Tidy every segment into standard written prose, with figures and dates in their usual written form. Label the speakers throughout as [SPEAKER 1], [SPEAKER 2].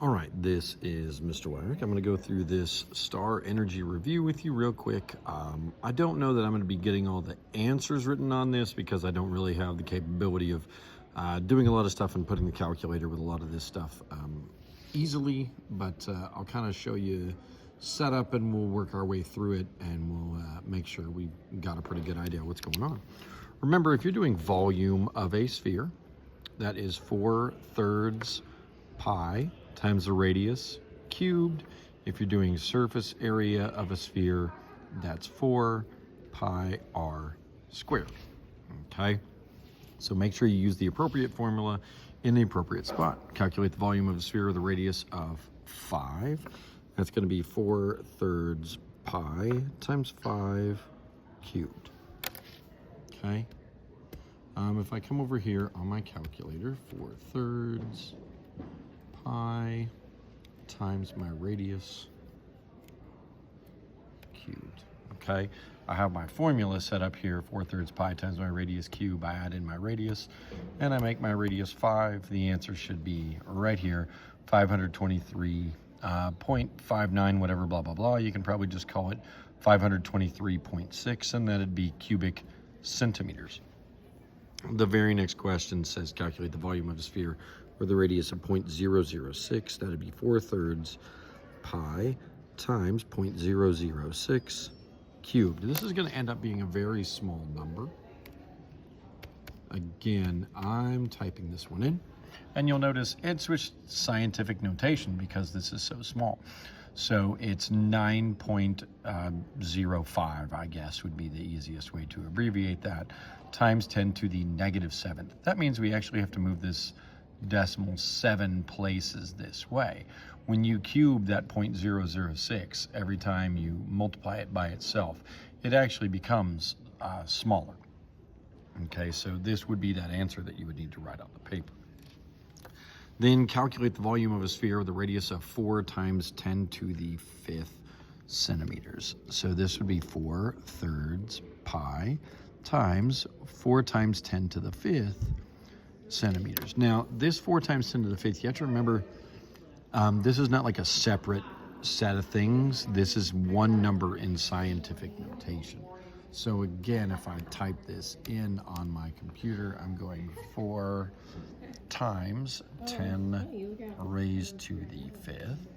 [SPEAKER 1] All right, this is Mr. Wyrick. I'm going to go through this star energy review with you real quick. I don't know that I'm going to be getting all the answers written on this because I don't really have the capability of doing a lot of stuff and putting the calculator with a lot of this stuff easily, but I'll kind of show you setup and we'll work our way through it and we'll make sure we got a pretty good idea of what's going on. Remember, if you're doing volume of a sphere, that is 4/3 pi times the radius cubed. If you're doing surface area of a sphere, that's 4 pi r squared. Okay, so make sure you use the appropriate formula in the appropriate spot. Calculate the volume of a sphere with a radius of 5. That's going to be 4/3 pi times 5 cubed. Okay. If I come over here on my calculator, 4/3 pi times my radius cubed. Okay, I have my formula set up here, 4/3 pi times my radius cube. I add in my radius and I make my radius 5. The answer should be right here, 523.59 whatever, blah blah blah. You can probably just call it 523.6, and that'd be cubic centimeters. The very next question says calculate the volume of a sphere with a radius of 0.006. That would be 4/3 pi times 0.006 cubed. This is going to end up being a very small number. Again, I'm typing this one in, and you'll notice it switched scientific notation because this is so small. So it's 9.05, I guess, would be the easiest way to abbreviate that, times 10 to the -7th. That means we actually have to move this decimal 7 places this way. When you cube that 0.006, every time you multiply it by itself, it actually becomes smaller. Okay, so this would be that answer that you would need to write on the paper. Then calculate the volume of a sphere with a radius of 4 times 10 to the 5th centimeters. So this would be 4/3 pi times 4 times 10 to the 5th centimeters. Now, this 4 times 10 to the 5th, you have to remember, this is not like a separate set of things. This is one number in scientific notation. So again, if I type this in on my computer, I'm going 4 times 10 raised to the 5th.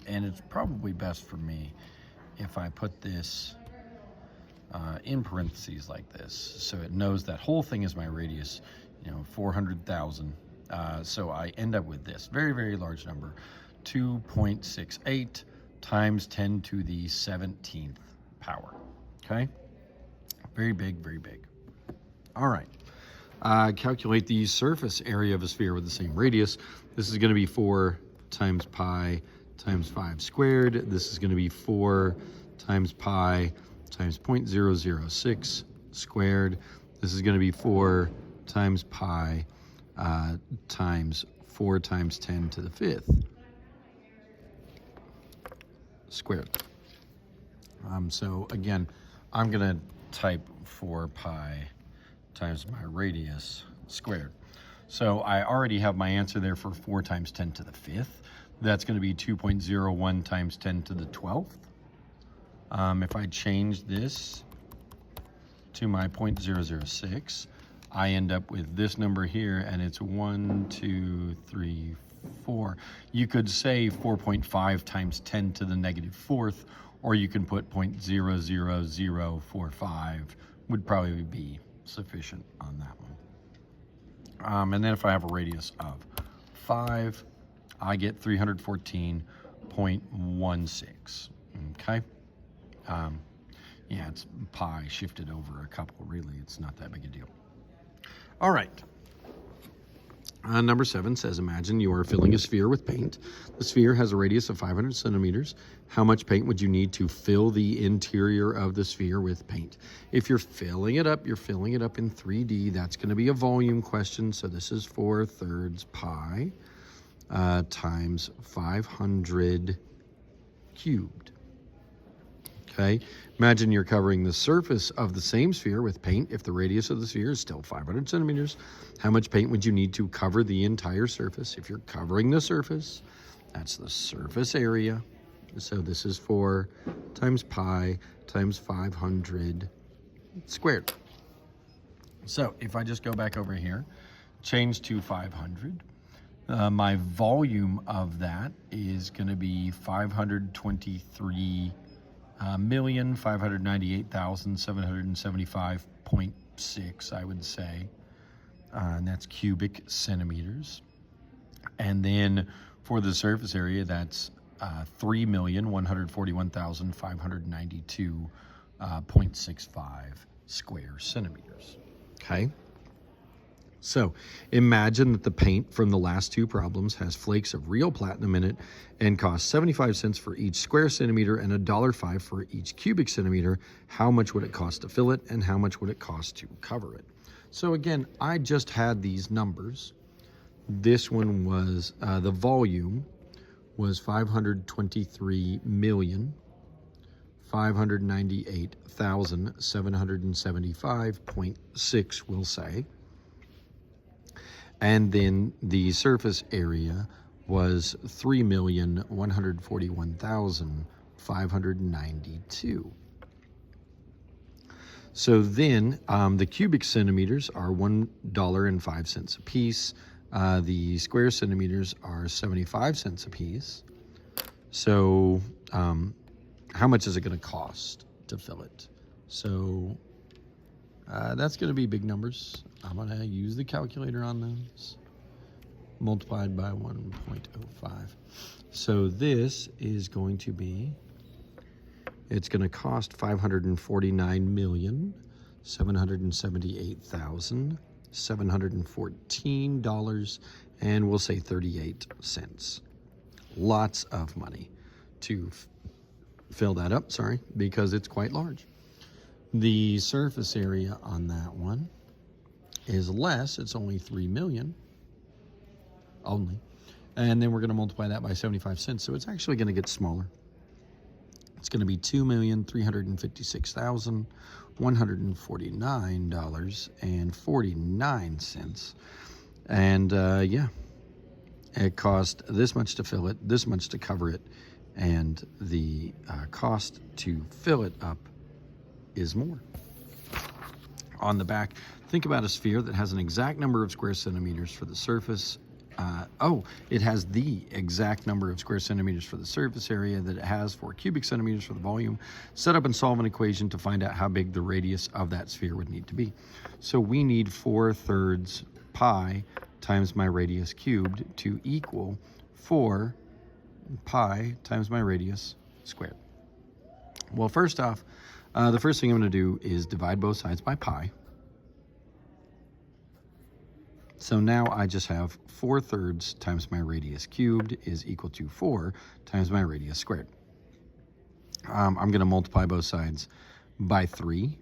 [SPEAKER 1] And it's probably best for me if I put this in parentheses like this, so it knows that whole thing is my radius, 400,000. So I end up with this very, very large number, 2.68 times 10 to the 17th power. Okay, very big, very big. All right, calculate the surface area of a sphere with the same radius. This is going to be 4 times pi times 5 squared. This is going to be 4 times pi times 0.006 squared. This is going to be 4 times pi times 4 times 10 to the 5th squared. So again, I'm going to type 4 pi times my radius squared. So I already have my answer there for 4 times 10 to the 5th. That's going to be 2.01 times 10 to the 12th. If I change this to my 0.006, I end up with this number here, and it's 1, 2, 3, 4. You could say 4.5 times 10 to the -4th, or you can put 0.00045 would probably be sufficient on that one. And then if I have a radius of 5, I get 314.16. Okay. Yeah, it's pi shifted over a couple. Really, it's not that big a deal. All right. Number 7 says, imagine you are filling a sphere with paint. The sphere has a radius of 500 centimeters. How much paint would you need to fill the interior of the sphere with paint? If you're filling it up, you're filling it up in 3D. That's going to be a volume question. So this is 4/3 pi times 500 cubed. Okay, imagine you're covering the surface of the same sphere with paint. If the radius of the sphere is still 500 centimeters, how much paint would you need to cover the entire surface? If you're covering the surface, that's the surface area. So this is 4 times pi times 500 squared. So if I just go back over here, change to 500, my volume of that is going to be 523,598,775.6, I would say, and that's cubic centimeters. And then for the surface area, that's 3,141,592.65 square centimeters. Okay. So imagine that the paint from the last two problems has flakes of real platinum in it and costs 75 cents for each square centimeter and $1.05 for each cubic centimeter. How much would it cost to fill it, and how much would it cost to cover it? So again, I just had these numbers. This one was, the volume was 523,598,775.6, we'll say. And then the surface area was 3,141,592. So then the cubic centimeters are $1.05 a piece. The square centimeters are 75 cents a piece. So how much is it going to cost to fill it? So that's going to be big numbers. I'm going to use the calculator on those, multiplied by 1.05. So this is going to be, it's going to cost $549,778,714, and we'll say 38 cents. Lots of money to fill that up, because it's quite large. The surface area on that one is less. It's only 3 million only. And then we're going to multiply that by 75 cents. So it's actually going to get smaller. It's going to be $2,356,149.49. And yeah, it cost this much to fill it, this much to cover it, and the cost to fill it up is more. On the back, think about a sphere that has an exact number of square centimeters for the surface. It has the exact number of square centimeters for the surface area that it has for cubic centimeters for the volume. Set up and solve an equation to find out how big the radius of that sphere would need to be. So we need 4/3 pi times my radius cubed to equal 4 pi times my radius squared. Well, first off, the first thing I'm going to do is divide both sides by pi. So now I just have 4/3 times my radius cubed is equal to 4 times my radius squared. I'm going to multiply both sides by 3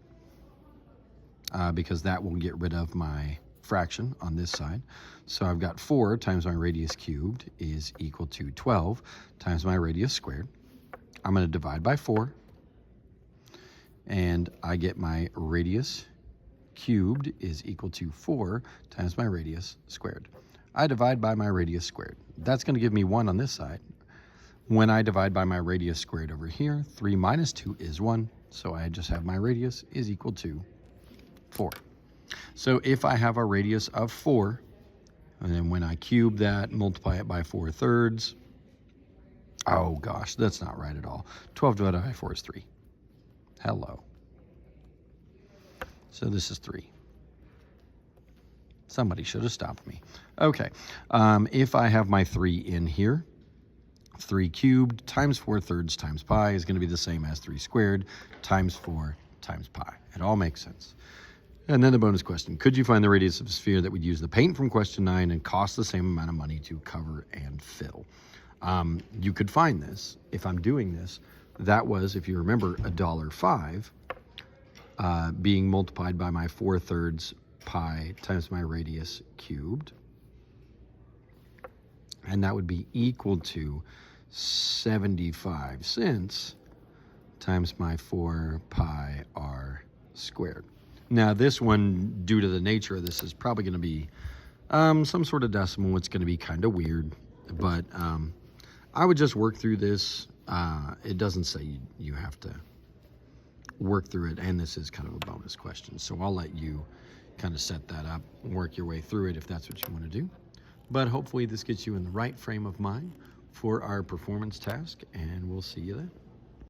[SPEAKER 1] because that will get rid of my fraction on this side. So I've got 4 times my radius cubed is equal to 12 times my radius squared. I'm going to divide by 4. And I get my radius cubed is equal to 4 times my radius squared. I divide by my radius squared. That's going to give me 1 on this side. When I divide by my radius squared over here, 3 minus 2 is 1. So I just have my radius is equal to 4. So if I have a radius of 4, and then when I cube that, multiply it by 4/3, oh gosh, that's not right at all. 12 divided by 4 is 3. Hello. So this is 3. Somebody should have stopped me. Okay, if I have my 3 in here, 3 cubed times 4/3 times pi is going to be the same as 3 squared times 4 times pi. It all makes sense. And then the bonus question. Could you find the radius of a sphere that would use the paint from question 9 and cost the same amount of money to cover and fill? You could find this if I'm doing this. That was, if you remember, $1.05 being multiplied by my 4/3 pi times my radius cubed. And that would be equal to 75 cents times my 4 pi r squared. Now this one, due to the nature of this, is probably going to be some sort of decimal. It's going to be kind of weird, but I would just work through this. It doesn't say you have to work through it, and this is kind of a bonus question, so I'll let you kind of set that up and work your way through it if that's what you want to do. But hopefully this gets you in the right frame of mind for our performance task, and we'll see you then.